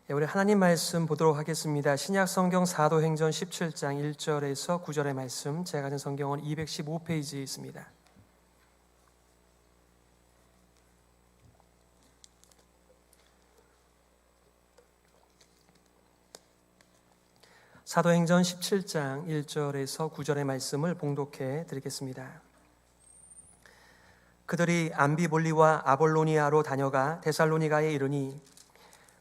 우리 하나님 말씀 보도록 하겠습니다. 신약 성경 사도행전 17장 1절에서 9절의 말씀, 제가 가진 성경은 215페이지에 있습니다. 사도행전 17장 1절에서 9절의 말씀을 봉독해 드리겠습니다. 그들이 암비볼리와 아볼로니아로 다녀가 데살로니가에 이르니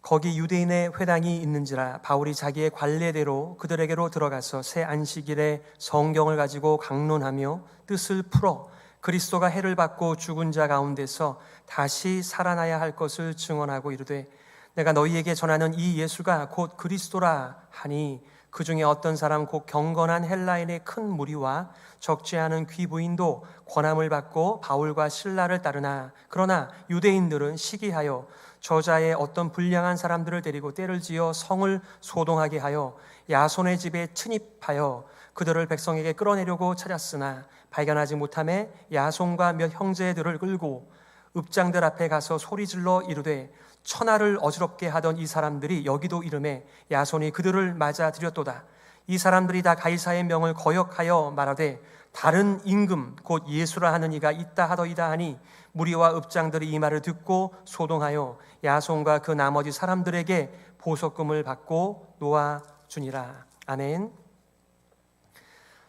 거기 유대인의 회당이 있는지라 바울이 자기의 관례대로 그들에게로 들어가서 새 안식일에 성경을 가지고 강론하며 뜻을 풀어 그리스도가 해를 받고 죽은 자 가운데서 다시 살아나야 할 것을 증언하고 이르되 내가 너희에게 전하는 이 예수가 곧 그리스도라 하니 그 중에 어떤 사람 곧 경건한 헬라인의 큰 무리와 적지 않은 귀부인도 권함을 받고 바울과 실라를 따르나 그러나 유대인들은 시기하여 저자의 어떤 불량한 사람들을 데리고 때를 지어 성을 소동하게 하여 야손의 집에 침입하여 그들을 백성에게 끌어내려고 찾았으나 발견하지 못하매 야손과 몇 형제들을 끌고 읍장들 앞에 가서 소리질러 이르되 천하를 어지럽게 하던 이 사람들이 여기도 이름에 야손이 그들을 맞아들였도다. 이 사람들이 다 가이사의 명을 거역하여 말하되 다른 임금 곧 예수라 하는 이가 있다 하더이다 하니 무리와 읍장들이 이 말을 듣고 소동하여 야손과 그 나머지 사람들에게 보석금을 받고 놓아주니라. 아멘.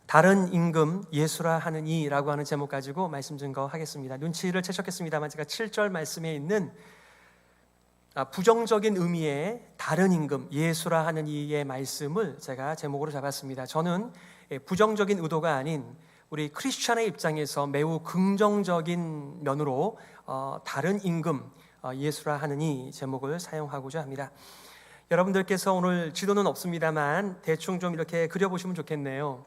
다른 임금 예수라 하는 이라고 하는 제목 가지고 말씀 증거하겠습니다. 눈치를 채셨겠습니다만 제가 7절 말씀에 있는 부정적인 의미의 다른 임금 예수라 하는 이의 말씀을 제가 제목으로 잡았습니다. 저는 부정적인 의도가 아닌 우리 크리스찬의 입장에서 매우 긍정적인 면으로 다른 임금 예수라 하는 이 제목을 사용하고자 합니다. 여러분들께서 오늘 지도는 없습니다만 대충 좀 이렇게 그려보시면 좋겠네요.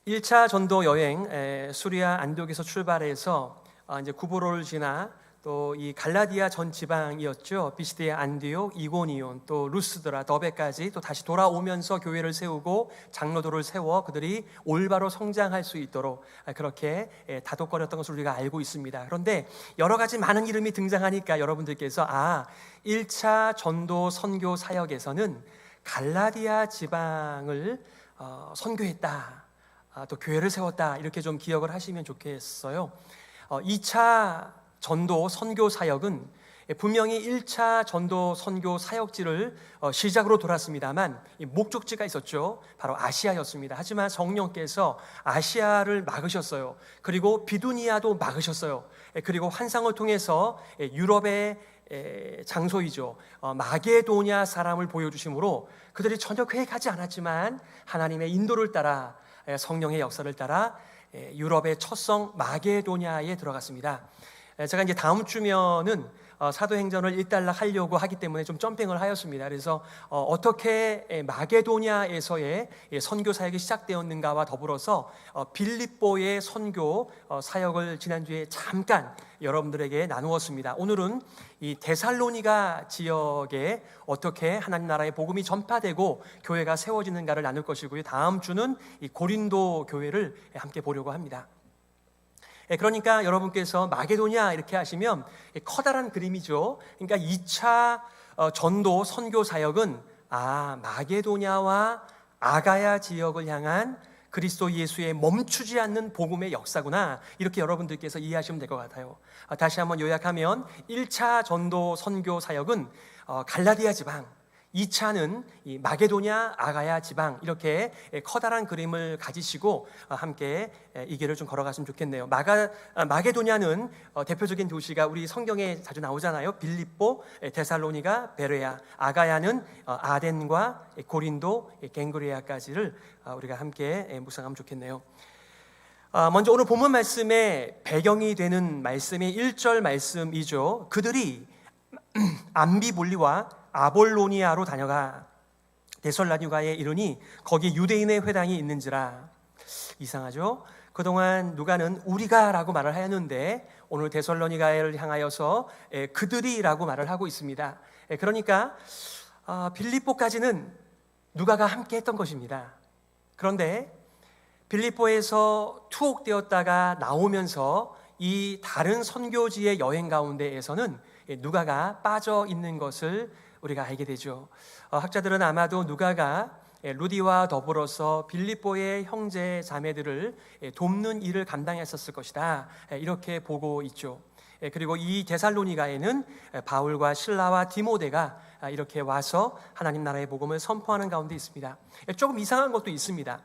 1차 전도 여행 수리아 안디옥에서 출발해서 이제 구보로를 지나 또 이 갈라디아 전 지방이었죠. 비시디아, 안디옥, 이고니온, 또 루스드라, 더베까지 또 다시 돌아오면서 교회를 세우고 장로들을 세워 그들이 올바로 성장할 수 있도록 그렇게 다독거렸던 것을 우리가 알고 있습니다. 그런데 여러 가지 많은 이름이 등장하니까 여러분들께서 1차 전도 선교 사역에서는 갈라디아 지방을 선교했다, 또 교회를 세웠다, 이렇게 좀 기억을 하시면 좋겠어요. 2차 전도 선교 사역은 분명히 1차 전도 선교 사역지를 시작으로 돌았습니다만 목적지가 있었죠. 바로 아시아였습니다. 하지만 성령께서 아시아를 막으셨어요. 그리고 비두니아도 막으셨어요. 그리고 환상을 통해서 유럽의 장소이죠, 마게도냐 사람을 보여주심으로 그들이 전혀 계획하지 않았지만 하나님의 인도를 따라, 성령의 역사를 따라 유럽의 첫성 마게도냐에 들어갔습니다. 제가 이제 다음 주면은 사도행전을 일단락 하려고 하기 때문에 좀 점핑을 하였습니다. 그래서 어떻게 마게도냐에서의 선교 사역이 시작되었는가와 더불어서 빌립보의 선교 사역을 지난주에 잠깐 여러분들에게 나누었습니다. 오늘은 이 데살로니가 지역에 어떻게 하나님 나라의 복음이 전파되고 교회가 세워지는가를 나눌 것이고요. 다음 주는 이 고린도 교회를 함께 보려고 합니다. 그러니까 여러분께서 마게도냐 이렇게 하시면 커다란 그림이죠. 그러니까 2차 전도 선교 사역은 마게도냐와 아가야 지역을 향한 그리스도 예수의 멈추지 않는 복음의 역사구나, 이렇게 여러분들께서 이해하시면 될 것 같아요. 다시 한번 요약하면 1차 전도 선교 사역은 갈라디아 지방, 2차는 이 마게도냐, 아가야 지방, 이렇게 커다란 그림을 가지시고 함께 이 길을 좀 걸어갔으면 좋겠네요. 마게도냐는 대표적인 도시가 우리 성경에 자주 나오잖아요. 빌립보, 데살로니가, 베레아. 아가야는 아덴과 고린도, 갱그레아까지를 우리가 함께 묵상하면 좋겠네요. 먼저 오늘 본문 말씀의 배경이 되는 말씀이 1절 말씀이죠. 그들이 암비볼리와 아볼로니아로 다녀가 데살로니가에 이르니 거기 유대인의 회당이 있는지라. 이상하죠? 그동안 누가는 우리가라고 말을 하였는데 오늘 데살로니가를 향하여서 그들이라고 말을 하고 있습니다. 그러니까 빌립보까지는 누가가 함께 했던 것입니다. 그런데 빌립보에서 투옥되었다가 나오면서 이 다른 선교지의 여행 가운데에서는 누가가 빠져 있는 것을 우리가 알게 되죠. 학자들은 아마도 누가가 루디와 더불어서 빌립보의 형제 자매들을 돕는 일을 감당했었을 것이다, 이렇게 보고 있죠. 그리고 이 데살로니가에는 바울과 실라와 디모데가 이렇게 와서 하나님 나라의 복음을 선포하는 가운데 있습니다. 조금 이상한 것도 있습니다.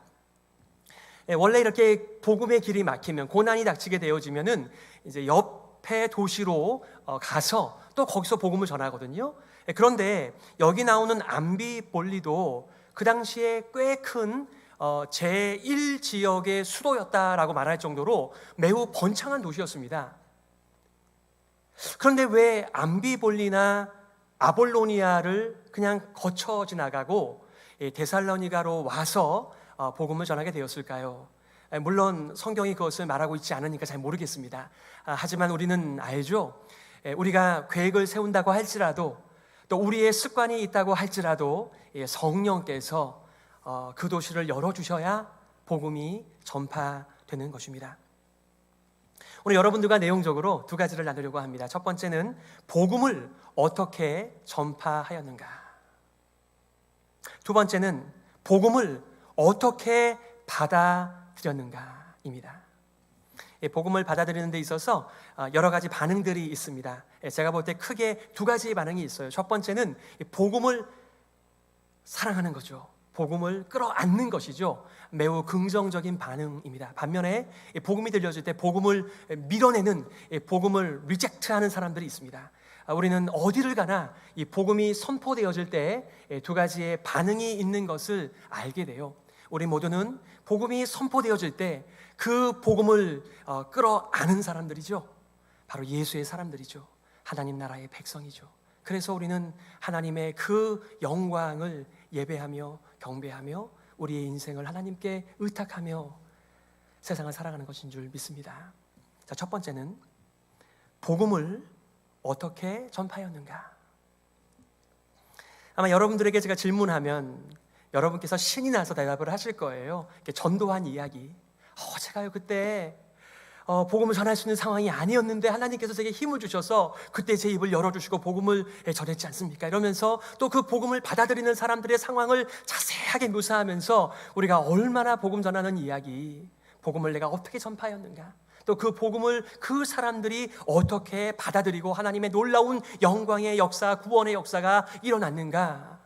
원래 이렇게 복음의 길이 막히면, 고난이 닥치게 되어지면은 이제 옆에 도시로 가서 또 거기서 복음을 전하거든요. 그런데 여기 나오는 암비볼리도 그 당시에 꽤 큰 제1지역의 수도였다라고 말할 정도로 매우 번창한 도시였습니다. 그런데 왜 암비볼리나 아볼로니아를 그냥 거쳐 지나가고 데살로니가로 와서 복음을 전하게 되었을까요? 물론 성경이 그것을 말하고 있지 않으니까 잘 모르겠습니다. 하지만 우리는 알죠. 우리가 계획을 세운다고 할지라도, 또 우리의 습관이 있다고 할지라도 성령께서 그 도시를 열어주셔야 복음이 전파되는 것입니다. 오늘 여러분들과 내용적으로 두 가지를 나누려고 합니다. 첫 번째는 복음을 어떻게 전파하였는가, 두 번째는 복음을 어떻게 받아들였는가입니다. 복음을 받아들이는 데 있어서 여러 가지 반응들이 있습니다. 제가 볼 때 크게 두 가지 반응이 있어요. 첫 번째는 복음을 사랑하는 거죠. 복음을 끌어안는 것이죠. 매우 긍정적인 반응입니다. 반면에 복음이 들려질 때 복음을 밀어내는, 복음을 리젝트하는 사람들이 있습니다. 우리는 어디를 가나 이 복음이 선포되어질 때 두 가지의 반응이 있는 것을 알게 돼요. 우리 모두는 복음이 선포되어질 때 그 복음을 끌어안은 사람들이죠. 바로 예수의 사람들이죠. 하나님 나라의 백성이죠. 그래서 우리는 하나님의 그 영광을 예배하며 경배하며 우리의 인생을 하나님께 의탁하며 세상을 살아가는 것인 줄 믿습니다. 자, 첫 번째는 복음을 어떻게 전파하였는가. 아마 여러분들에게 제가 질문하면 여러분께서 신이 나서 대답을 하실 거예요. 전도한 이야기. 제가요 그때 복음을 전할 수 있는 상황이 아니었는데 하나님께서 제게 힘을 주셔서 그때 제 입을 열어주시고 복음을 전했지 않습니까? 이러면서 또 그 복음을 받아들이는 사람들의 상황을 자세하게 묘사하면서 우리가 얼마나 복음 전하는 이야기, 복음을 내가 어떻게 전파하였는가, 또 그 복음을 그 사람들이 어떻게 받아들이고 하나님의 놀라운 영광의 역사, 구원의 역사가 일어났는가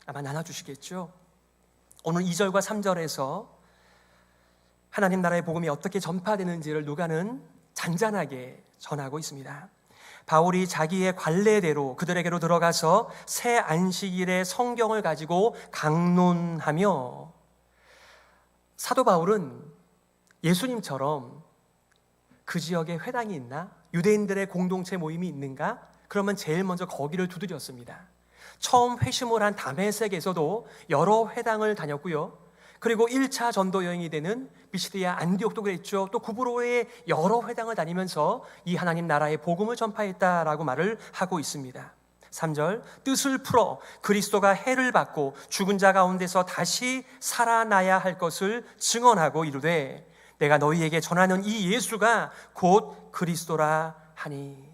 아마 나눠주시겠죠. 오늘 2절과 3절에서 하나님 나라의 복음이 어떻게 전파되는지를 누가는 잔잔하게 전하고 있습니다. 바울이 자기의 관례대로 그들에게로 들어가서 새 안식일에 성경을 가지고 강론하며, 사도 바울은 예수님처럼 그 지역에 회당이 있나? 유대인들의 공동체 모임이 있는가? 그러면 제일 먼저 거기를 두드렸습니다. 처음 회심을 한 다메섹에서도 여러 회당을 다녔고요. 그리고 1차 전도 여행이 되는 비시디아 안디옥도 그랬죠. 또 구브로의 여러 회당을 다니면서 이 하나님 나라의 복음을 전파했다라고 말을 하고 있습니다. 3절, 뜻을 풀어 그리스도가 해를 받고 죽은 자 가운데서 다시 살아나야 할 것을 증언하고 이르되 내가 너희에게 전하는 이 예수가 곧 그리스도라 하니.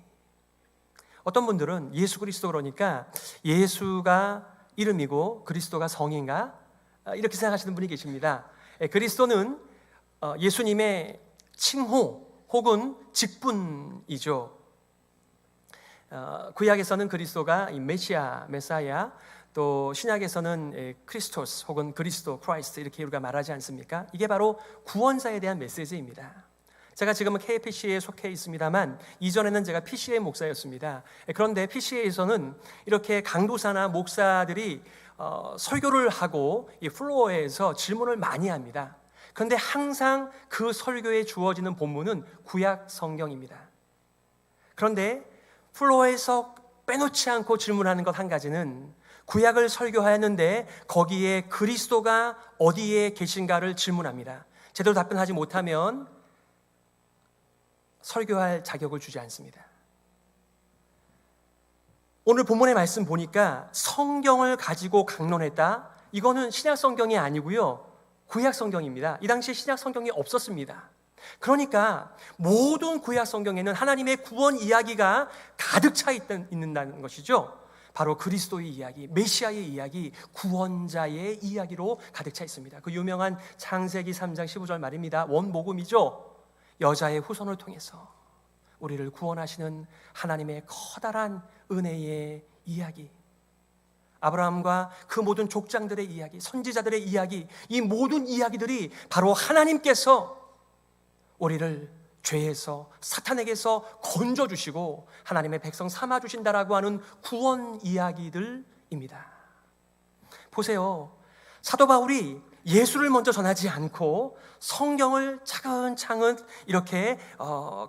어떤 분들은 예수 그리스도 그러니까 예수가 이름이고 그리스도가 성인가? 이렇게 생각하시는 분이 계십니다. 그리스도는 예수님의 칭호 혹은 직분이죠. 구약에서는 그리스도가 메사야, 또 신약에서는 크리스토스 혹은 그리스도, 크라이스트 이렇게 우리가 말하지 않습니까? 이게 바로 구원자에 대한 메시지입니다. 제가 지금은 KPCA에 속해 있습니다만 이전에는 제가 PCA 목사였습니다. 그런데 PCA에서는 이렇게 강도사나 목사들이 설교를 하고 이 플로어에서 질문을 많이 합니다. 그런데 항상 그 설교에 주어지는 본문은 구약 성경입니다. 그런데 플로어에서 빼놓지 않고 질문하는 것 한 가지는 구약을 설교하였는데 거기에 그리스도가 어디에 계신가를 질문합니다. 제대로 답변하지 못하면 설교할 자격을 주지 않습니다. 오늘 본문의 말씀 보니까 성경을 가지고 강론했다. 이거는 신약 성경이 아니고요, 구약 성경입니다. 이 당시에 신약 성경이 없었습니다. 그러니까 모든 구약 성경에는 하나님의 구원 이야기가 가득 차 있는다는 것이죠. 바로 그리스도의 이야기, 메시아의 이야기, 구원자의 이야기로 가득 차 있습니다. 그 유명한 창세기 3장 15절 말입니다. 원복음이죠. 여자의 후손을 통해서 우리를 구원하시는 하나님의 커다란 은혜의 이야기, 아브라함과 그 모든 족장들의 이야기, 선지자들의 이야기, 이 모든 이야기들이 바로 하나님께서 우리를 죄에서, 사탄에게서 건져주시고 하나님의 백성 삼아주신다라고 하는 구원 이야기들입니다. 보세요, 사도 바울이 예수를 먼저 전하지 않고 성경을 차근차근 이렇게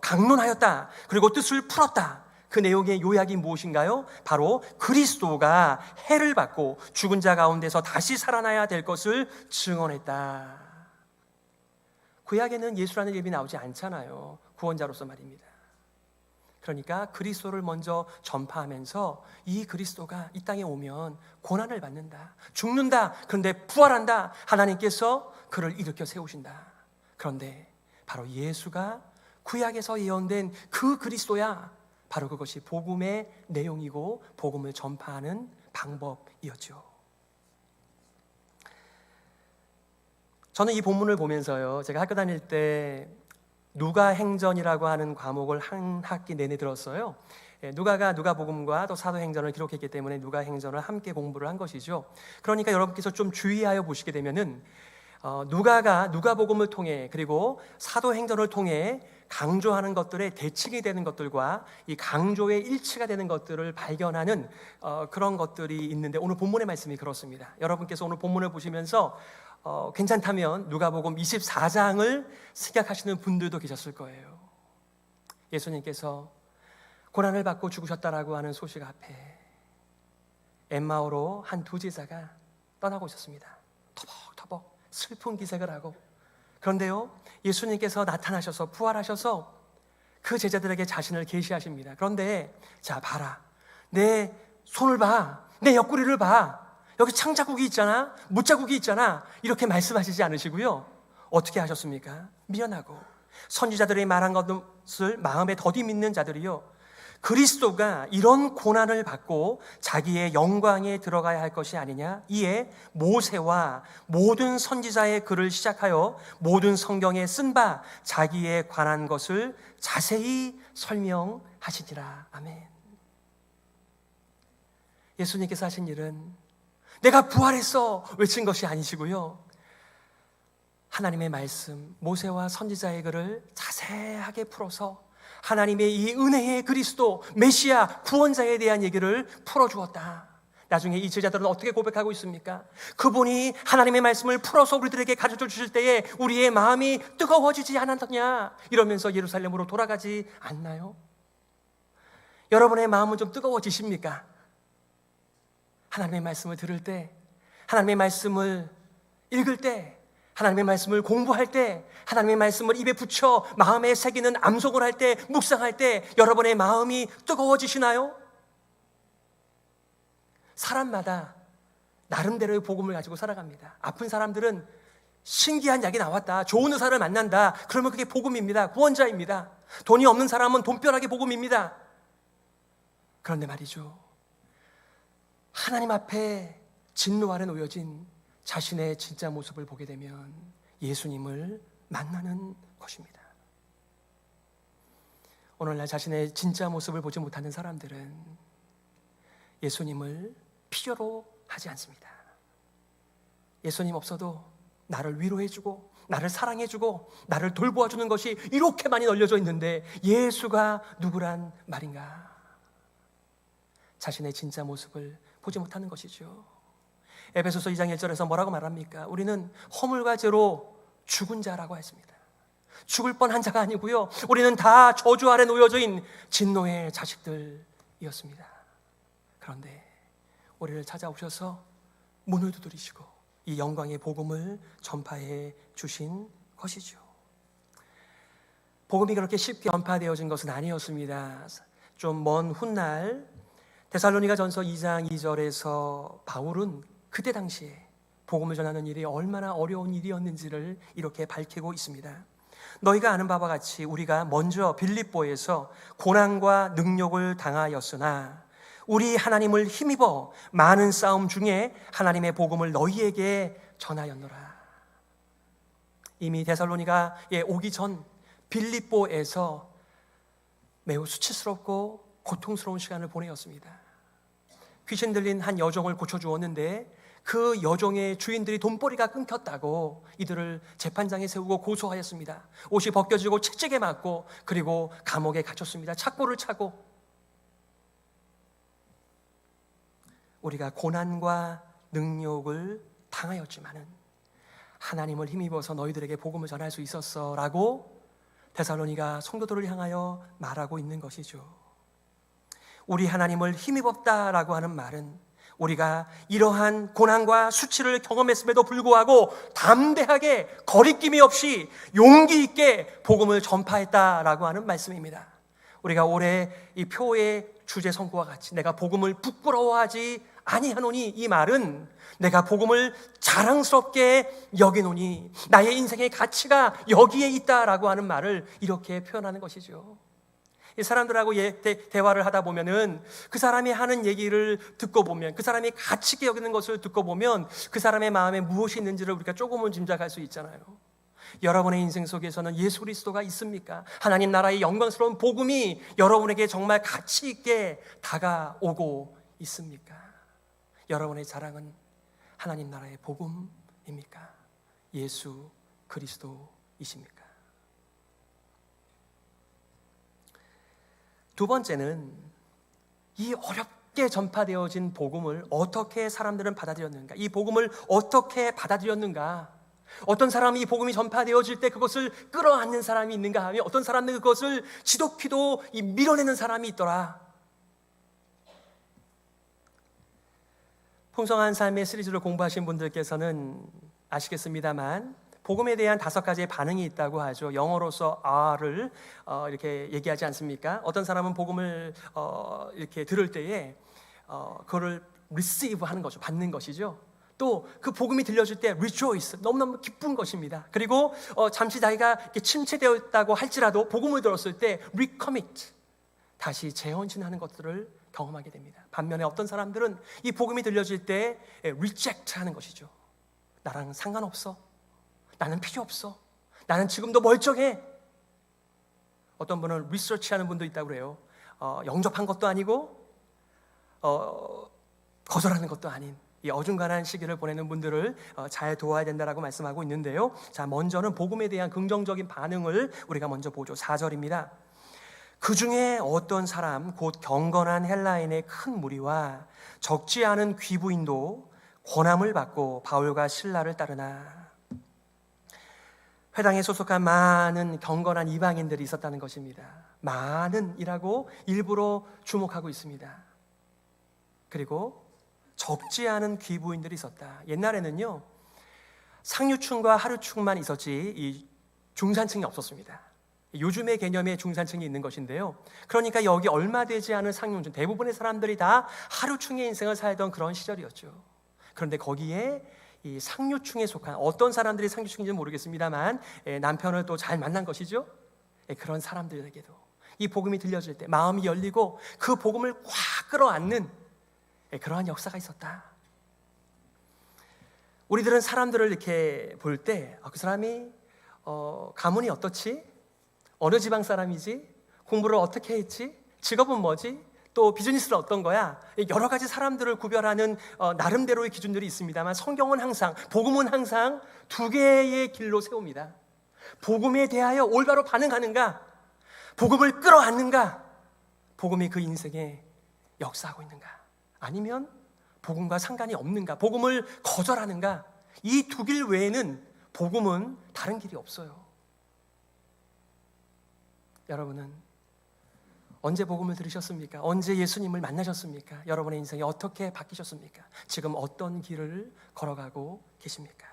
강론하였다, 그리고 뜻을 풀었다. 그 내용의 요약이 무엇인가요? 바로 그리스도가 해를 받고 죽은 자 가운데서 다시 살아나야 될 것을 증언했다. 구약에는 예수라는 이름이 나오지 않잖아요. 구원자로서 말입니다. 그러니까 그리스도를 먼저 전파하면서 이 그리스도가 이 땅에 오면 고난을 받는다, 죽는다, 그런데 부활한다, 하나님께서 그를 일으켜 세우신다. 그런데 바로 예수가 구약에서 예언된 그 그리스도야, 바로 그것이 복음의 내용이고 복음을 전파하는 방법이었죠. 저는 이 본문을 보면서요, 제가 학교 다닐 때 누가행전이라고 하는 과목을 한 학기 내내 들었어요. 누가가 누가복음과 또 사도행전을 기록했기 때문에 누가행전을 함께 공부를 한 것이죠. 그러니까 여러분께서 좀 주의하여 보시게 되면은 누가가 누가복음을 통해 그리고 사도행전을 통해 강조하는 것들의 대칭이 되는 것들과 이 강조의 일치가 되는 것들을 발견하는 그런 것들이 있는데, 오늘 본문의 말씀이 그렇습니다. 여러분께서 오늘 본문을 보시면서 괜찮다면 누가복음 24장을 생각하시는 분들도 계셨을 거예요. 예수님께서 고난을 받고 죽으셨다라고 하는 소식 앞에 엠마오로 한 두 제자가 떠나고 있었습니다. 터벅터벅 슬픈 기색을 하고. 그런데요, 예수님께서 나타나셔서 부활하셔서 그 제자들에게 자신을 계시하십니다. 그런데 자 봐라, 내 손을 봐, 내 옆구리를 봐, 여기 창자국이 있잖아, 못자국이 있잖아, 이렇게 말씀하시지 않으시고요, 어떻게 하셨습니까? 미련하고 선지자들이 말한 것을 마음에 더디 믿는 자들이요, 그리스도가 이런 고난을 받고 자기의 영광에 들어가야 할 것이 아니냐, 이에 모세와 모든 선지자의 글을 시작하여 모든 성경에 쓴 바 자기에 관한 것을 자세히 설명하시니라. 아멘. 예수님께서 하신 일은 내가 부활했어 외친 것이 아니시고요, 하나님의 말씀, 모세와 선지자의 글을 자세하게 풀어서 하나님의 이 은혜의 그리스도, 메시아, 구원자에 대한 얘기를 풀어주었다. 나중에 이 제자들은 어떻게 고백하고 있습니까? 그분이 하나님의 말씀을 풀어서 우리들에게 가르쳐 주실 때에 우리의 마음이 뜨거워지지 않았느냐, 이러면서 예루살렘으로 돌아가지 않나요? 여러분의 마음은 좀 뜨거워지십니까? 하나님의 말씀을 들을 때, 하나님의 말씀을 읽을 때, 하나님의 말씀을 공부할 때, 하나님의 말씀을 입에 붙여 마음에 새기는 암송을 할 때, 묵상할 때 여러분의 마음이 뜨거워지시나요? 사람마다 나름대로의 복음을 가지고 살아갑니다. 아픈 사람들은 신기한 약이 나왔다, 좋은 의사를 만난다, 그러면 그게 복음입니다. 구원자입니다. 돈이 없는 사람은 돈벼락의 복음입니다. 그런데 말이죠, 하나님 앞에 진노 아래 놓여진 자신의 진짜 모습을 보게 되면 예수님을 만나는 것입니다. 오늘날 자신의 진짜 모습을 보지 못하는 사람들은 예수님을 필요로 하지 않습니다. 예수님 없어도 나를 위로해주고 나를 사랑해주고 나를 돌보아주는 것이 이렇게 많이 널려져 있는데 예수가 누구란 말인가? 자신의 진짜 모습을 보지 못하는 것이죠. 에베소서 2장 1절에서 뭐라고 말합니까? 우리는 허물과 죄로 죽은 자라고 했습니다. 죽을 뻔한 자가 아니고요, 우리는 다 저주 아래 놓여져 있는 진노의 자식들이었습니다. 그런데 우리를 찾아오셔서 문을 두드리시고 이 영광의 복음을 전파해 주신 것이죠. 복음이 그렇게 쉽게 전파되어진 것은 아니었습니다. 좀 먼 훗날 데살로니가전서 2장 2절에서 바울은 그때 당시에 복음을 전하는 일이 얼마나 어려운 일이었는지를 이렇게 밝히고 있습니다. 너희가 아는 바와 같이 우리가 먼저 빌립보에서 고난과 능욕을 당하였으나 우리 하나님을 힘입어 많은 싸움 중에 하나님의 복음을 너희에게 전하였노라. 이미 데살로니가에 오기 전 빌립보에서 매우 수치스럽고 고통스러운 시간을 보내었습니다. 귀신 들린 한 여종을 고쳐주었는데 그 여종의 주인들이 돈벌이가 끊겼다고 이들을 재판장에 세우고 고소하였습니다. 옷이 벗겨지고 채찍에 맞고 그리고 감옥에 갇혔습니다. 착고를 차고. 우리가 고난과 능욕을 당하였지만은 하나님을 힘입어서 너희들에게 복음을 전할 수 있었어 라고 데살로니가 성도들을 향하여 말하고 있는 것이죠. 우리 하나님을 힘입었다라고 하는 말은 우리가 이러한 고난과 수치를 경험했음에도 불구하고 담대하게 거리낌이 없이 용기 있게 복음을 전파했다라고 하는 말씀입니다. 우리가 올해 이 표의 주제 선고와 같이 내가 복음을 부끄러워하지 아니하노니, 이 말은 내가 복음을 자랑스럽게 여기노니 나의 인생의 가치가 여기에 있다라고 하는 말을 이렇게 표현하는 것이죠. 이 사람들하고 대화를 하다 보면은 그 사람이 하는 얘기를 듣고 보면, 그 사람이 가치 있게 여기는 것을 듣고 보면 그 사람의 마음에 무엇이 있는지를 우리가 조금은 짐작할 수 있잖아요. 여러분의 인생 속에서는 예수 그리스도가 있습니까? 하나님 나라의 영광스러운 복음이 여러분에게 정말 가치 있게 다가오고 있습니까? 여러분의 자랑은 하나님 나라의 복음입니까? 예수 그리스도이십니까? 두 번째는 이 어렵게 전파되어진 복음을 어떻게 사람들은 받아들였는가? 이 복음을 어떻게 받아들였는가? 어떤 사람이 이 복음이 전파되어질 때 그것을 끌어안는 사람이 있는가 하면 어떤 사람들은 그것을 지독히도 밀어내는 사람이 있더라. 풍성한 삶의 시리즈를 공부하신 분들께서는 아시겠습니다만 복음에 대한 5가지의 반응이 있다고 하죠. 영어로서 R을 이렇게 얘기하지 않습니까? 어떤 사람은 복음을 이렇게 들을 때에 그거를 receive 하는 거죠. 받는 것이죠. 또 그 복음이 들려줄 때 rejoice, 너무너무 기쁜 것입니다. 그리고 잠시 자기가 이렇게 침체되었다고 할지라도 복음을 들었을 때 recommit, 다시 재헌신하는 것들을 경험하게 됩니다. 반면에 어떤 사람들은 이 복음이 들려질 때 reject 하는 것이죠. 나랑 상관없어. 나는 필요 없어. 나는 지금도 멀쩡해. 어떤 분은 리서치하는 분도 있다고 그래요. 영접한 것도 아니고 거절하는 것도 아닌 이 어중간한 시기를 보내는 분들을 잘 도와야 된다라고 말씀하고 있는데요. 자, 먼저는 복음에 대한 긍정적인 반응을 우리가 먼저 보죠. 4절입니다. 그 중에 어떤 사람 곧 경건한 헬라인의 큰 무리와 적지 않은 귀부인도 권함을 받고 바울과 실라를 따르나. 회당에 소속한 많은 경건한 이방인들이 있었다는 것입니다. 많은이라고 일부러 주목하고 있습니다. 그리고 적지 않은 귀부인들이 있었다. 옛날에는요, 상류층과 하류층만 있었지 이 중산층이 없었습니다. 요즘의 개념의 중산층이 있는 것인데요. 그러니까 여기 얼마 되지 않은 상류층, 대부분의 사람들이 다 하류층의 인생을 살던 그런 시절이었죠. 그런데 거기에 이 상류층에 속한 어떤 사람들이 상류층인지는 모르겠습니다만 남편을 또 잘 만난 것이죠. 그런 사람들에게도 이 복음이 들려질 때 마음이 열리고 그 복음을 확 끌어안는 그러한 역사가 있었다. 우리들은 사람들을 이렇게 볼 때 그 사람이 가문이 어떻지? 어느 지방 사람이지? 공부를 어떻게 했지? 직업은 뭐지? 또 비즈니스는 어떤 거야? 여러 가지 사람들을 구별하는 나름대로의 기준들이 있습니다만 성경은 항상, 복음은 항상 2개의 길로 세웁니다. 복음에 대하여 올바로 반응하는가? 복음을 끌어안는가? 복음이 그 인생에 역사하고 있는가? 아니면 복음과 상관이 없는가? 복음을 거절하는가? 이 2길 외에는 복음은 다른 길이 없어요. 여러분은 언제 복음을 들으셨습니까? 언제 예수님을 만나셨습니까? 여러분의 인생이 어떻게 바뀌셨습니까? 지금 어떤 길을 걸어가고 계십니까?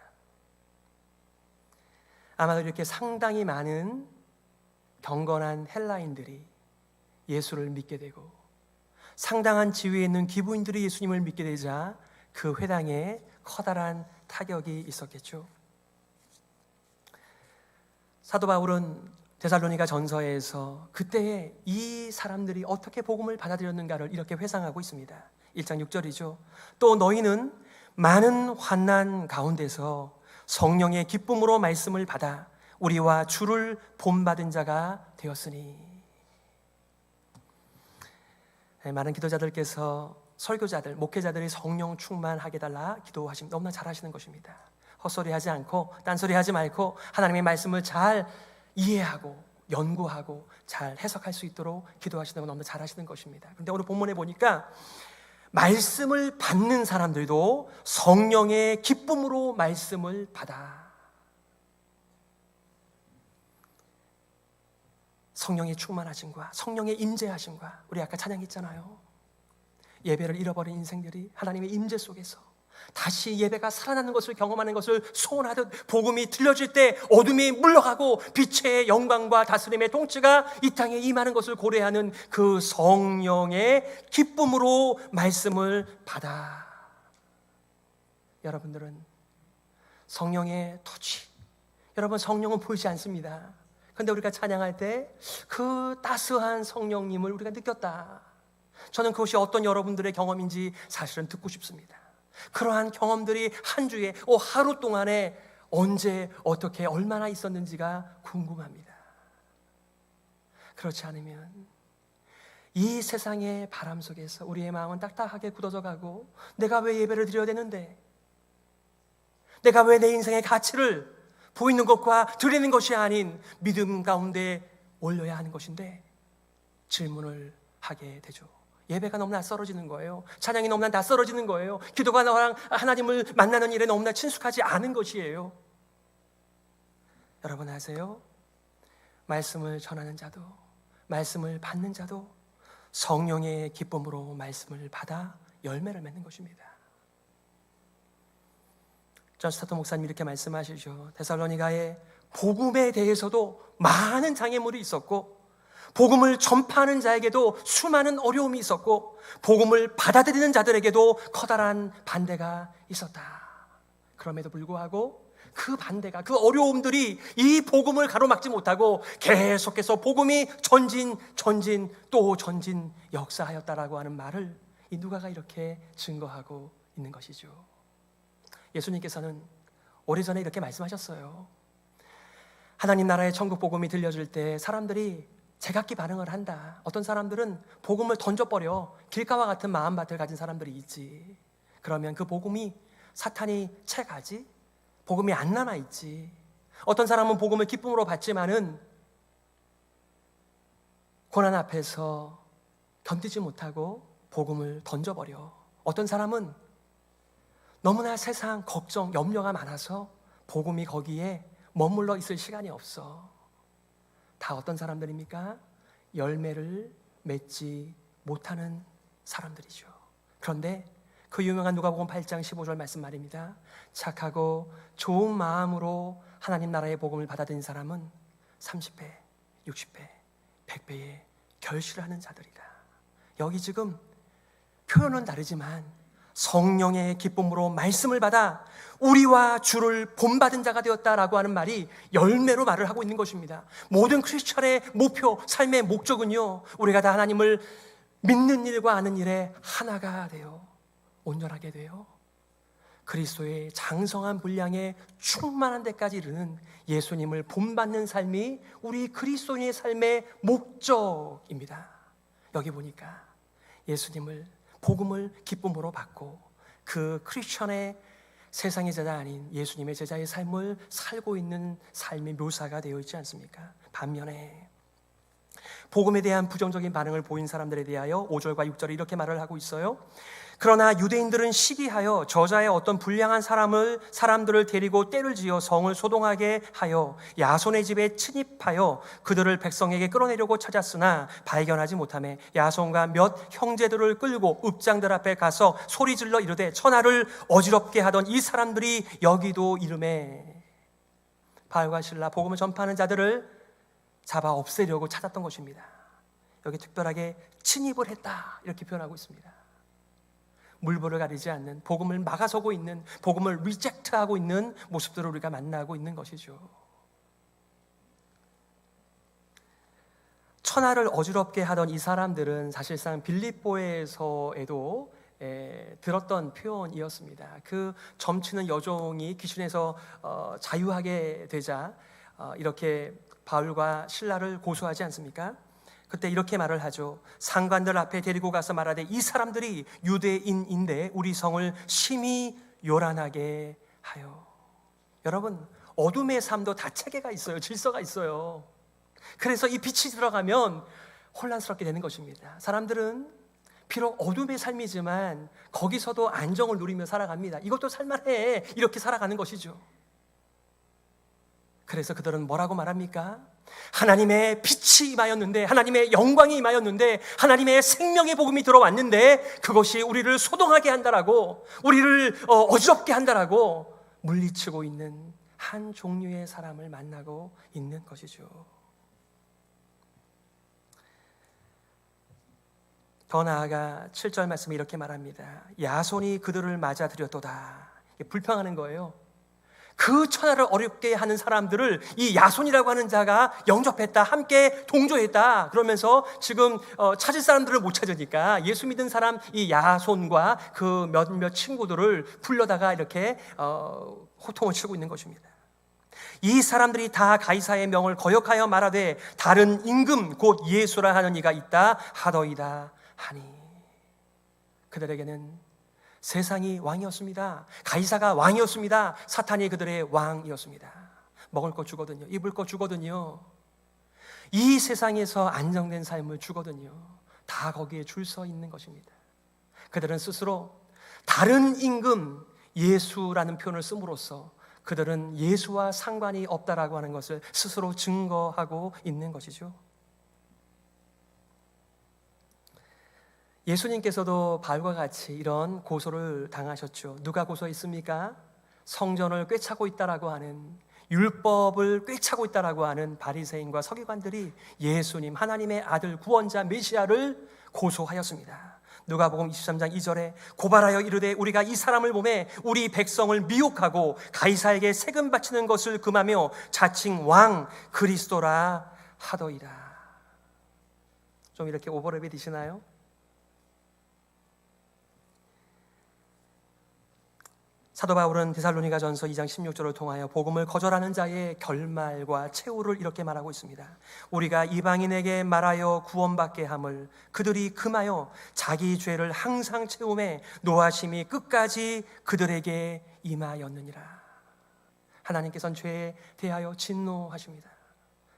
아마도 이렇게 상당히 많은 경건한 헬라인들이 예수를 믿게 되고 상당한 지위에 있는 귀부인들이 예수님을 믿게 되자 그 회당에 커다란 타격이 있었겠죠. 사도 바울은 데살로니가 전서에서 그때의 이 사람들이 어떻게 복음을 받아들였는가를 이렇게 회상하고 있습니다. 1장 6절이죠. 또 너희는 많은 환난 가운데서 성령의 기쁨으로 말씀을 받아 우리와 주를 본받은 자가 되었으니. 많은 기도자들께서 설교자들, 목회자들이 성령 충만하게 달라 기도하시면 너무나 잘하시는 것입니다. 헛소리하지 않고 딴소리하지 말고 하나님의 말씀을 잘 이해하고 연구하고 잘 해석할 수 있도록 기도하시는 건 너무나 잘하시는 것입니다. 그런데 오늘 본문에 보니까 말씀을 받는 사람들도 성령의 기쁨으로 말씀을 받아. 성령의 충만하심과 성령의 임재하심과, 우리 아까 찬양했잖아요. 예배를 잃어버린 인생들이 하나님의 임재 속에서 다시 예배가 살아나는 것을 경험하는 것을 소원하듯 복음이 들려질 때 어둠이 물러가고 빛의 영광과 다스림의 통치가 이 땅에 임하는 것을 고려하는 그 성령의 기쁨으로 말씀을 받아. 여러분들은 성령의 터치, 여러분 성령은 보이지 않습니다. 그런데 우리가 찬양할 때 그 따스한 성령님을 우리가 느꼈다. 저는 그것이 어떤 여러분들의 경험인지 사실은 듣고 싶습니다. 그러한 경험들이 한 주에 하루 동안에 언제 어떻게 얼마나 있었는지가 궁금합니다. 그렇지 않으면 이 세상의 바람 속에서 우리의 마음은 딱딱하게 굳어져 가고, 내가 왜 예배를 드려야 되는데, 내가 왜 내 인생의 가치를 보이는 것과 드리는 것이 아닌 믿음 가운데 올려야 하는 것인데 질문을 하게 되죠. 예배가 너무나 낯설어지는 거예요. 찬양이 너무나 낯설어지는 거예요. 기도가 나랑 하나님을 만나는 일에 너무나 친숙하지 않은 것이에요. 여러분 아세요? 말씀을 전하는 자도 말씀을 받는 자도 성령의 기쁨으로 말씀을 받아 열매를 맺는 것입니다. 존 스타트 목사님 이렇게 말씀하시죠. 데살로니가의 복음에 대해서도 많은 장애물이 있었고, 복음을 전파하는 자에게도 수많은 어려움이 있었고, 복음을 받아들이는 자들에게도 커다란 반대가 있었다. 그럼에도 불구하고 그 반대가, 그 어려움들이 이 복음을 가로막지 못하고 계속해서 복음이 전진 또 전진 역사하였다라고 하는 말을 이 누가가 이렇게 증거하고 있는 것이죠. 예수님께서는 오래전에 이렇게 말씀하셨어요. 하나님 나라의 천국 복음이 들려줄 때 사람들이 제각기 반응을 한다. 어떤 사람들은 복음을 던져버려 길가와 같은 마음밭을 가진 사람들이 있지. 그러면 그 복음이 사탄이 채가지, 복음이 안 남아있지. 어떤 사람은 복음을 기쁨으로 받지만은 고난 앞에서 견디지 못하고 복음을 던져버려. 어떤 사람은 너무나 세상 걱정, 염려가 많아서 복음이 거기에 머물러 있을 시간이 없어. 다 어떤 사람들입니까? 열매를 맺지 못하는 사람들이죠. 그런데 그 유명한 누가복음 8장 15절 말씀 말입니다. 착하고 좋은 마음으로 하나님 나라의 복음을 받아들인 사람은 30배, 60배, 100배의 결실을 하는 자들이다. 여기 지금 표현은 다르지만 성령의 기쁨으로 말씀을 받아 우리와 주를 본받은 자가 되었다라고 하는 말이 열매로 말을 하고 있는 것입니다. 모든 크리스천의 목표, 삶의 목적은요, 우리가 다 하나님을 믿는 일과 아는 일에 하나가 되어 온전하게 되어 그리스도의 장성한 분량에 충만한 데까지 이르는 예수님을 본받는 삶이 우리 그리스도인의 삶의 목적입니다. 여기 보니까 예수님을, 복음을 기쁨으로 받고 그 크리스천의 세상의 제자 아닌 예수님의 제자의 삶을 살고 있는 삶의 묘사가 되어 있지 않습니까? 반면에 복음에 대한 부정적인 반응을 보인 사람들에 대하여 5절과 6절에 이렇게 말을 하고 있어요. 그러나 유대인들은 시기하여 저자의 어떤 불량한 사람들을 데리고 떼를 지어 성을 소동하게 하여 야손의 집에 침입하여 그들을 백성에게 끌어내려고 찾았으나 발견하지 못하며 야손과 몇 형제들을 끌고 읍장들 앞에 가서 소리질러 이르되 천하를 어지럽게 하던 이 사람들이 여기도 이르매. 바울과 실라 복음을 전파하는 자들을 잡아 없애려고 찾았던 것입니다. 여기 특별하게 침입을 했다 이렇게 표현하고 있습니다. 물불을 가리지 않는, 복음을 막아서고 있는, 복음을 리젝트하고 있는 모습들을 우리가 만나고 있는 것이죠. 천하를 어지럽게 하던 이 사람들은 사실상 빌립보에서에도 들었던 표현이었습니다. 그 점치는 여종이 귀신에서 자유하게 되자 이렇게 바울과 실라를 고소하지 않습니까? 그때 이렇게 말을 하죠. 상관들 앞에 데리고 가서 말하되 이 사람들이 유대인인데 우리 성을 심히 요란하게 하여. 여러분, 어둠의 삶도 다 체계가 있어요. 질서가 있어요. 그래서 이 빛이 들어가면 혼란스럽게 되는 것입니다. 사람들은 비록 어둠의 삶이지만 거기서도 안정을 누리며 살아갑니다. 이것도 살만해, 이렇게 살아가는 것이죠. 그래서 그들은 뭐라고 말합니까? 하나님의 빛이 임하였는데, 하나님의 영광이 임하였는데, 하나님의 생명의 복음이 들어왔는데 그것이 우리를 소동하게 한다라고, 우리를 어지럽게 한다라고 물리치고 있는 한 종류의 사람을 만나고 있는 것이죠. 더 나아가 7절 말씀에 이렇게 말합니다. 야손이 그들을 맞아들였도다. 불평하는 거예요. 그 천하를 어렵게 하는 사람들을 이 야손이라고 하는 자가 영접했다, 함께 동조했다. 그러면서 지금 찾을 사람들을 못 찾으니까 예수 믿은 사람 이 야손과 그 몇몇 친구들을 불러다가 이렇게 호통을 치고 있는 것입니다. 이 사람들이 다 가이사의 명을 거역하여 말하되 다른 임금 곧 예수라 하는 이가 있다 하더이다 하니. 그들에게는 세상이 왕이었습니다. 가이사가 왕이었습니다. 사탄이 그들의 왕이었습니다. 먹을 거 주거든요. 입을 거 주거든요. 이 세상에서 안정된 삶을 주거든요. 다 거기에 줄 서 있는 것입니다. 그들은 스스로 다른 임금 예수라는 표현을 씀으로써 그들은 예수와 상관이 없다라고 하는 것을 스스로 증거하고 있는 것이죠. 예수님께서도 바울과 같이 이런 고소를 당하셨죠. 누가 고소했습니까? 성전을 꿰차고 있다라고 하는, 율법을 꿰차고 있다라고 하는 바리새인과 서기관들이 예수님, 하나님의 아들 구원자 메시아를 고소하였습니다. 누가복음 23장 2절에 고발하여 이르되 우리가 이 사람을 보매 우리 백성을 미혹하고 가이사에게 세금 바치는 것을 금하며 자칭 왕 그리스도라 하더이다. 좀 이렇게 오버랩이 되시나요? 사도 바울은 데살로니가 전서 2장 16절을 통하여 복음을 거절하는 자의 결말과 최후를 이렇게 말하고 있습니다. 우리가 이방인에게 말하여 구원받게 함을 그들이 금하여 자기 죄를 항상 채우매 노하심이 끝까지 그들에게 임하였느니라. 하나님께서는 죄에 대하여 진노하십니다.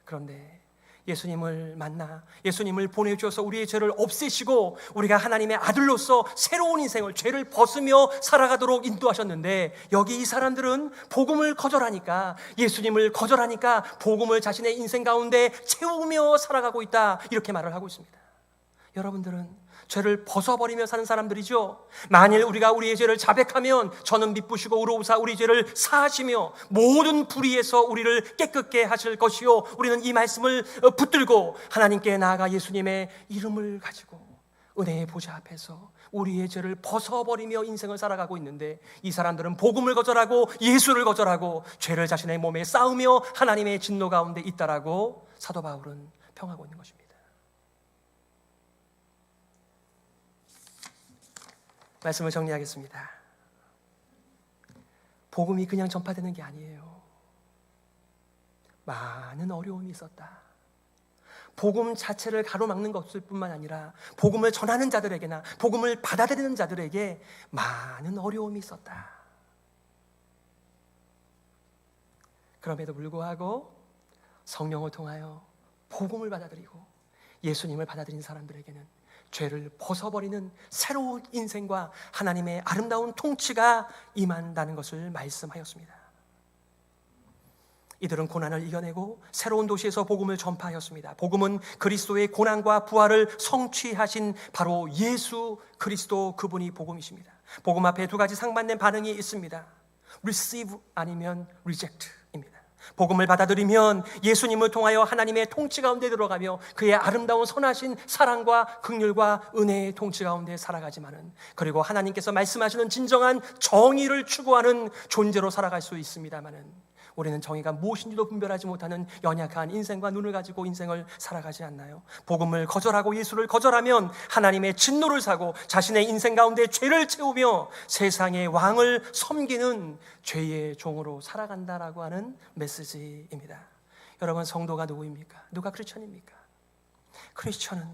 그런데 예수님을 만나 예수님을 보내주셔서 우리의 죄를 없애시고 우리가 하나님의 아들로서 새로운 인생을, 죄를 벗으며 살아가도록 인도하셨는데, 여기 이 사람들은 복음을 거절하니까, 예수님을 거절하니까 복음을 자신의 인생 가운데 채우며 살아가고 있다, 이렇게 말을 하고 있습니다. 여러분들은 죄를 벗어버리며 사는 사람들이죠. 만일 우리가 우리의 죄를 자백하면 저는 미쁘시고 의로우사 우리 죄를 사하시며 모든 불의에서 우리를 깨끗게 하실 것이요, 우리는 이 말씀을 붙들고 하나님께 나아가 예수님의 이름을 가지고 은혜의 보좌 앞에서 우리의 죄를 벗어버리며 인생을 살아가고 있는데, 이 사람들은 복음을 거절하고 예수를 거절하고 죄를 자신의 몸에 쌓으며 하나님의 진노 가운데 있다라고 사도 바울은 평하고 있는 것입니다. 말씀을 정리하겠습니다. 복음이 그냥 전파되는 게 아니에요. 많은 어려움이 있었다. 복음 자체를 가로막는 것일 뿐만 아니라 복음을 전하는 자들에게나 복음을 받아들이는 자들에게 많은 어려움이 있었다. 그럼에도 불구하고 성령을 통하여 복음을 받아들이고 예수님을 받아들인 사람들에게는 죄를 벗어버리는 새로운 인생과 하나님의 아름다운 통치가 임한다는 것을 말씀하였습니다. 이들은 고난을 이겨내고 새로운 도시에서 복음을 전파하였습니다. 복음은 그리스도의 고난과 부활을 성취하신 바로 예수 그리스도, 그분이 복음이십니다. 복음 앞에 두 가지 상반된 반응이 있습니다. receive 아니면 reject입니다. 복음을 받아들이면 예수님을 통하여 하나님의 통치 가운데 들어가며 그의 아름다운 선하신 사랑과 긍휼과 은혜의 통치 가운데 살아가지만은, 그리고 하나님께서 말씀하시는 진정한 정의를 추구하는 존재로 살아갈 수 있습니다만은, 우리는 정의가 무엇인지도 분별하지 못하는 연약한 인생과 눈을 가지고 인생을 살아가지 않나요? 복음을 거절하고 예수를 거절하면 하나님의 진노를 사고 자신의 인생 가운데 죄를 채우며 세상의 왕을 섬기는 죄의 종으로 살아간다라고 하는 메시지입니다. 여러분, 성도가 누구입니까? 누가 크리스천입니까? 크리스천은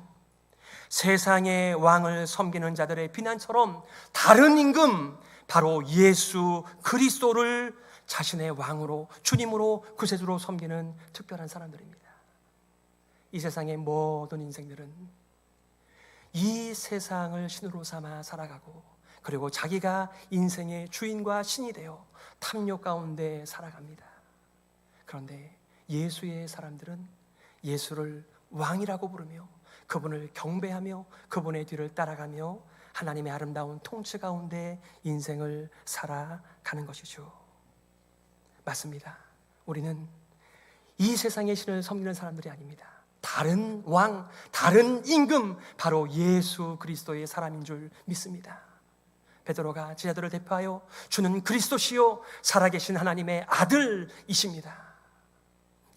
세상의 왕을 섬기는 자들의 비난처럼 다른 임금, 바로 예수 그리스도를 자신의 왕으로, 주님으로, 구세주로 섬기는 특별한 사람들입니다. 이 세상의 모든 인생들은 이 세상을 신으로 삼아 살아가고, 그리고 자기가 인생의 주인과 신이 되어 탐욕 가운데 살아갑니다. 그런데 예수의 사람들은 예수를 왕이라고 부르며 그분을 경배하며 그분의 뒤를 따라가며 하나님의 아름다운 통치 가운데 인생을 살아가는 것이죠. 맞습니다. 우리는 이 세상의 신을 섬기는 사람들이 아닙니다. 다른 왕, 다른 임금, 바로 예수 그리스도의 사람인 줄 믿습니다. 베드로가 제자들을 대표하여 주는 그리스도시요 살아계신 하나님의 아들이십니다.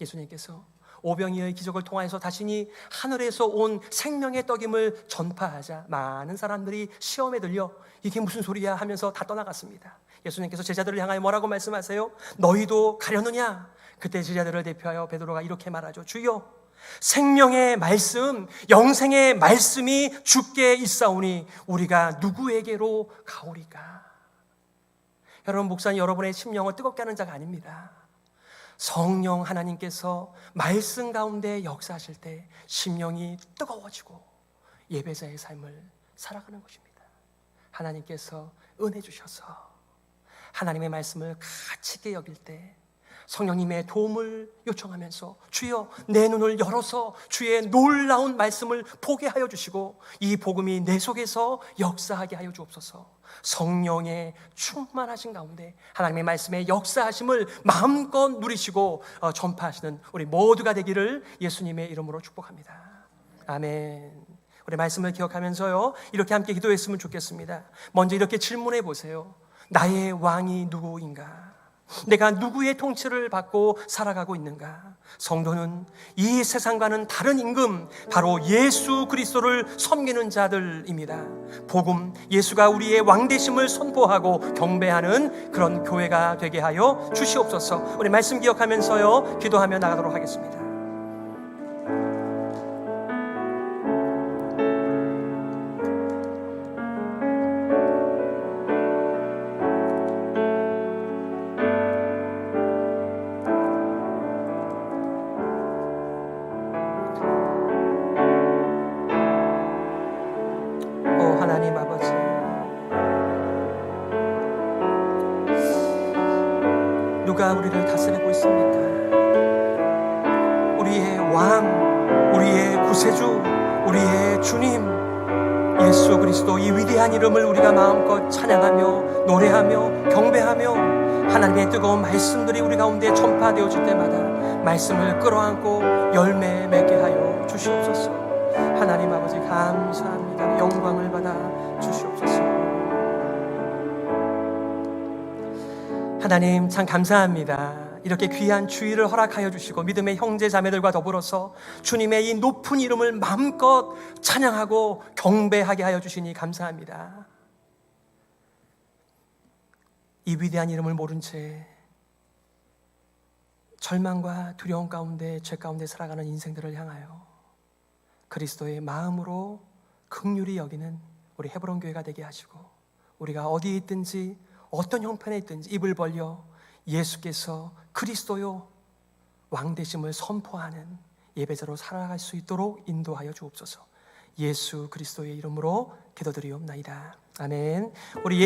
예수님께서 오병이어의 기적을 통하여서 자신이 하늘에서 온 생명의 떡임을 전파하자 많은 사람들이 시험에 들려 이게 무슨 소리야 하면서 다 떠나갔습니다. 예수님께서 제자들을 향하여 뭐라고 말씀하세요? 너희도 가려느냐? 그때 제자들을 대표하여 베드로가 이렇게 말하죠. 주여, 생명의 말씀, 영생의 말씀이 주께 있사오니 우리가 누구에게로 가오리까? 여러분, 목사는 여러분의 심령을 뜨겁게 하는 자가 아닙니다. 성령 하나님께서 말씀 가운데 역사하실 때 심령이 뜨거워지고 예배자의 삶을 살아가는 것입니다. 하나님께서 은혜 주셔서 하나님의 말씀을 가치 있게 여길 때 성령님의 도움을 요청하면서 주여 내 눈을 열어서 주의 놀라운 말씀을 보게 하여 주시고 이 복음이 내 속에서 역사하게 하여 주옵소서. 성령의 충만하신 가운데 하나님의 말씀의 역사하심을 마음껏 누리시고 전파하시는 우리 모두가 되기를 예수님의 이름으로 축복합니다. 아멘. 우리 말씀을 기억하면서요 이렇게 함께 기도했으면 좋겠습니다. 먼저 이렇게 질문해 보세요. 나의 왕이 누구인가? 내가 누구의 통치를 받고 살아가고 있는가? 성도는 이 세상과는 다른 임금, 바로 예수 그리스도를 섬기는 자들입니다. 복음, 예수가 우리의 왕되심을 선포하고 경배하는 그런 교회가 되게 하여 주시옵소서. 우리 말씀 기억하면서요 기도하며 나가도록 하겠습니다. 하나님 아버지, 누가 우리를 다스리고 있습니까? 우리의 왕, 우리의 구세주, 우리의 주님 예수 그리스도, 이 위대한 이름을 우리가 마음껏 찬양하며 노래하며 경배하며 하나님의 뜨거운 말씀들이 우리 가운데 전파되어질 때마다 말씀을 끌어안고 열매 맺게 하여 주시옵소서. 하나님 아버지 감사합니다. 영광을 받아 주시옵소서. 하나님 참 감사합니다. 이렇게 귀한 주의를 허락하여 주시고 믿음의 형제 자매들과 더불어서 주님의 이 높은 이름을 마음껏 찬양하고 경배하게 하여 주시니 감사합니다. 이 위대한 이름을 모른 채 절망과 두려움 가운데 죄 가운데 살아가는 인생들을 향하여 그리스도의 마음으로 긍휼히 여기는 우리 헤브론 교회가 되게 하시고, 우리가 어디에 있든지 어떤 형편에 있든지 입을 벌려 예수께서 그리스도요 왕되심을 선포하는 예배자로 살아갈 수 있도록 인도하여 주옵소서. 예수 그리스도의 이름으로 기도드리옵나이다. 아멘. 우리